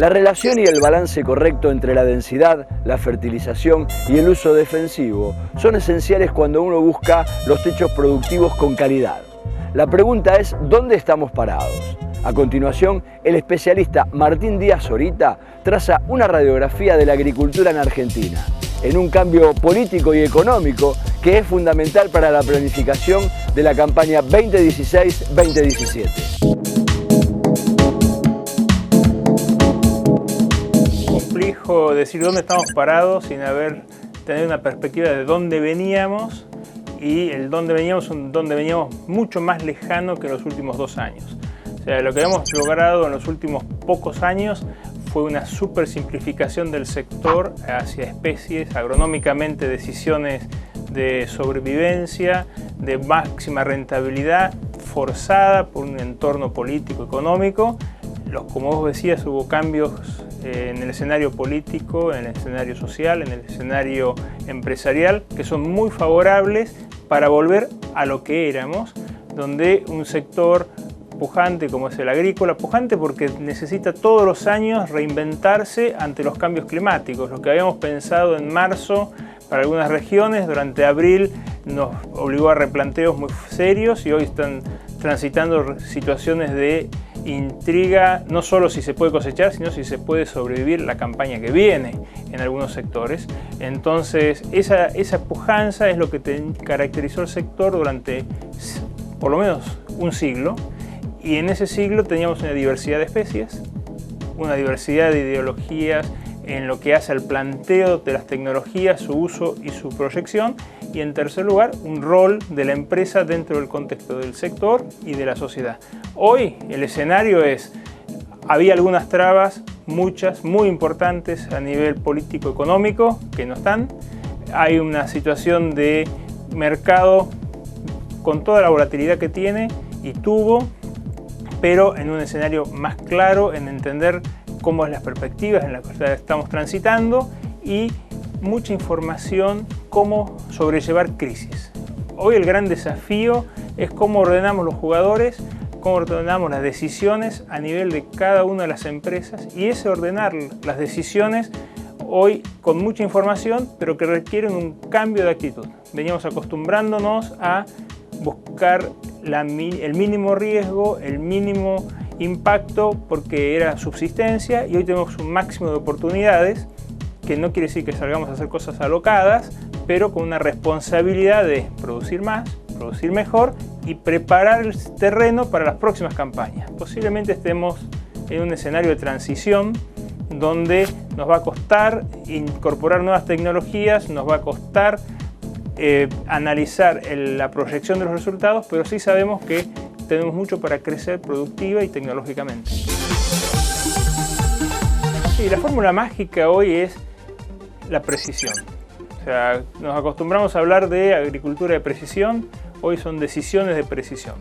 La relación y el balance correcto entre la densidad, la fertilización y el uso defensivo son esenciales cuando uno busca los techos productivos con calidad. La pregunta es, ¿dónde estamos parados? A continuación, el especialista Martín Díaz Zorita traza una radiografía de la agricultura en Argentina, en un cambio político y económico que es fundamental para la planificación de la campaña 2016-2017. Complejo decir dónde estamos parados sin tener una perspectiva de dónde veníamos, y el dónde veníamos mucho más lejano que en los últimos 2 años. O sea, lo que hemos logrado en los últimos pocos años fue una super simplificación del sector hacia especies, agronómicamente decisiones de sobrevivencia, de máxima rentabilidad, forzada por un entorno político económico. Como vos decías, hubo cambios en el escenario político, en el escenario social, en el escenario empresarial, que son muy favorables para volver a lo que éramos, donde un sector pujante como es el agrícola, pujante porque necesita todos los años reinventarse ante los cambios climáticos. Lo que habíamos pensado en marzo para algunas regiones, durante abril nos obligó a replanteos muy serios y hoy están transitando situaciones de intriga, no solo si se puede cosechar, sino si se puede sobrevivir la campaña que viene en algunos sectores. Entonces, esa pujanza es lo que caracterizó el sector durante por lo menos un siglo, y en ese siglo teníamos una diversidad de especies, una diversidad de ideologías en lo que hace al planteo de las tecnologías, su uso y su proyección, y en tercer lugar, un rol de la empresa dentro del contexto del sector y de la sociedad. Hoy el escenario había algunas trabas, muchas, muy importantes a nivel político-económico, que no están. Hay una situación de mercado con toda la volatilidad que tiene y tuvo, pero en un escenario más claro, en entender cómo es las perspectivas en las que estamos transitando y mucha información cómo sobrellevar crisis. Hoy el gran desafío es cómo ordenamos los jugadores, cómo ordenamos las decisiones a nivel de cada una de las empresas, y ese ordenar las decisiones hoy con mucha información, pero que requieren un cambio de actitud. Veníamos acostumbrándonos a buscar el mínimo riesgo, el mínimo impacto porque era subsistencia, y hoy tenemos un máximo de oportunidades, que no quiere decir que salgamos a hacer cosas alocadas, pero con una responsabilidad de producir más, producir mejor y preparar el terreno para las próximas campañas. Posiblemente estemos en un escenario de transición donde nos va a costar incorporar nuevas tecnologías, nos va a costar analizar la proyección de los resultados, pero sí sabemos que tenemos mucho para crecer productiva y tecnológicamente. Sí, la fórmula mágica hoy es la precisión. O sea, nos acostumbramos a hablar de agricultura de precisión, hoy son decisiones de precisión.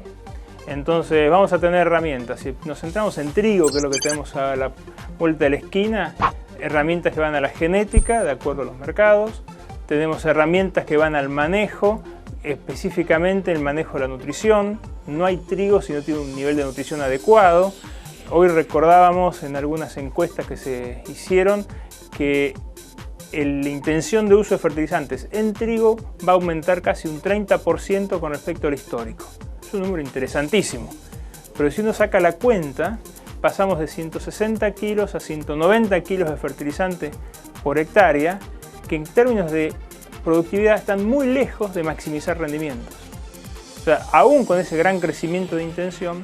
Entonces vamos a tener herramientas. Si nos centramos en trigo, que es lo que tenemos a la vuelta de la esquina, herramientas que van a la genética, de acuerdo a los mercados. Tenemos herramientas que van al manejo, específicamente el manejo de la nutrición. No hay trigo si no tiene un nivel de nutrición adecuado. Hoy recordábamos en algunas encuestas que se hicieron que la intención de uso de fertilizantes en trigo va a aumentar casi un 30% con respecto al histórico. Es un número interesantísimo, pero si uno saca la cuenta, pasamos de 160 kilos a 190 kilos de fertilizante por hectárea, que en términos de productividad están muy lejos de maximizar rendimientos. O sea, aún con ese gran crecimiento de intención,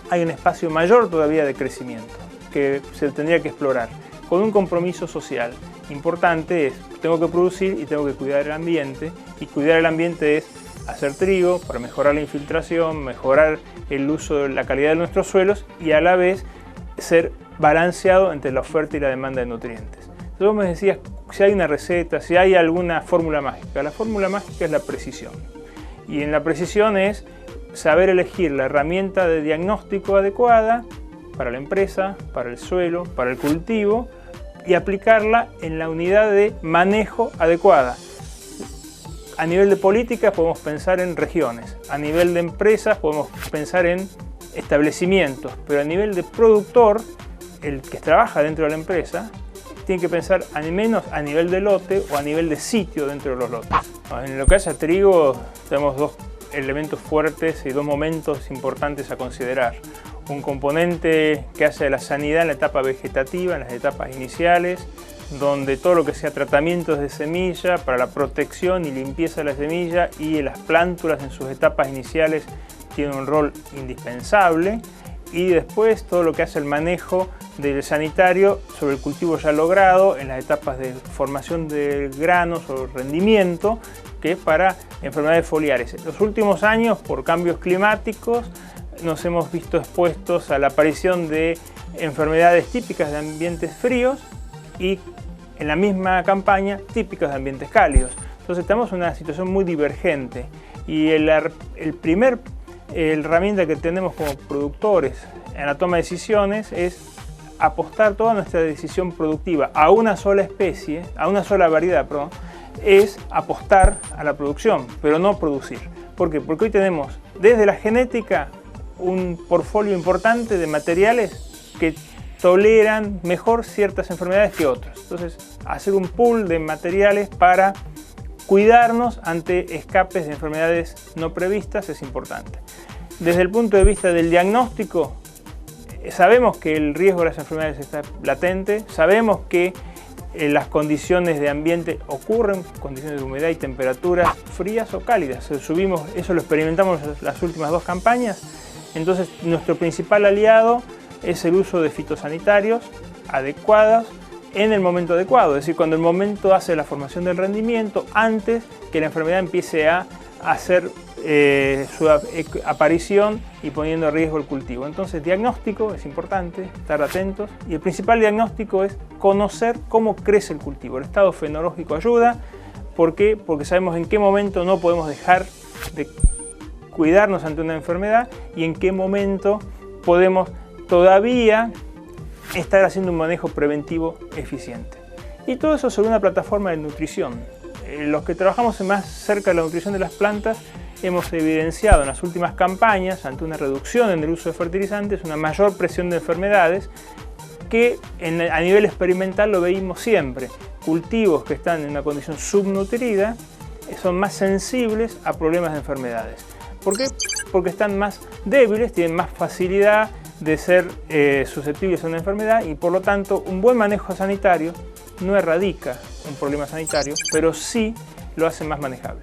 hay un espacio mayor todavía de crecimiento que se tendría que explorar, con un compromiso social importante. Tengo que producir y tengo que cuidar el ambiente, y cuidar el ambiente es hacer trigo para mejorar la infiltración, mejorar el uso de la calidad de nuestros suelos y a la vez ser balanceado entre la oferta y la demanda de nutrientes. Entonces vos me decías si hay una receta, si hay alguna fórmula mágica. La fórmula mágica es la precisión, y en la precisión es saber elegir la herramienta de diagnóstico adecuada para la empresa, para el suelo, para el cultivo, y aplicarla en la unidad de manejo adecuada. A nivel de políticas podemos pensar en regiones, a nivel de empresas podemos pensar en establecimientos, pero a nivel de productor el que trabaja dentro de la empresa tiene que pensar al menos a nivel de lote o a nivel de sitio dentro de los lotes. En lo que hace a trigo tenemos dos elementos fuertes y dos momentos importantes a considerar. Un componente que hace la sanidad en la etapa vegetativa, en las etapas iniciales, donde todo lo que sea tratamientos de semilla para la protección y limpieza de la semilla y las plántulas en sus etapas iniciales tiene un rol indispensable. Y después todo lo que hace el manejo del sanitario sobre el cultivo ya logrado en las etapas de formación de granos o rendimiento, que es para enfermedades foliares. En los últimos años, por cambios climáticos, nos hemos visto expuestos a la aparición de enfermedades típicas de ambientes fríos y en la misma campaña típicas de ambientes cálidos. Entonces tenemos una situación muy divergente y el primer herramienta que tenemos como productores en la toma de decisiones es apostar toda nuestra decisión productiva a una sola especie, a una sola variedad, perdón, es apostar a la producción, pero no producir. ¿Por qué? Porque hoy tenemos desde la genética un portfolio importante de materiales que toleran mejor ciertas enfermedades que otras. Entonces, hacer un pool de materiales para cuidarnos ante escapes de enfermedades no previstas es importante. Desde el punto de vista del diagnóstico, sabemos que el riesgo de las enfermedades está latente, sabemos que las condiciones de ambiente ocurren, condiciones de humedad y temperaturas frías o cálidas. Eso lo experimentamos en las últimas dos campañas. Entonces, nuestro principal aliado es el uso de fitosanitarios adecuados en el momento adecuado, es decir, cuando el momento hace la formación del rendimiento, antes que la enfermedad empiece a hacer su aparición y poniendo en riesgo el cultivo. Entonces, diagnóstico es importante, estar atentos, y el principal diagnóstico es conocer cómo crece el cultivo. El estado fenológico ayuda. ¿Por qué? Porque sabemos en qué momento no podemos dejar de cuidarnos ante una enfermedad y en qué momento podemos todavía estar haciendo un manejo preventivo eficiente. Y todo eso sobre una plataforma de nutrición. Los que trabajamos más cerca de la nutrición de las plantas hemos evidenciado en las últimas campañas, ante una reducción en el uso de fertilizantes, una mayor presión de enfermedades que a nivel experimental lo veíamos siempre. Cultivos que están en una condición subnutrida son más sensibles a problemas de enfermedades. ¿Por qué? Porque están más débiles, tienen más facilidad de ser susceptibles a una enfermedad y por lo tanto un buen manejo sanitario no erradica un problema sanitario, pero sí lo hace más manejable.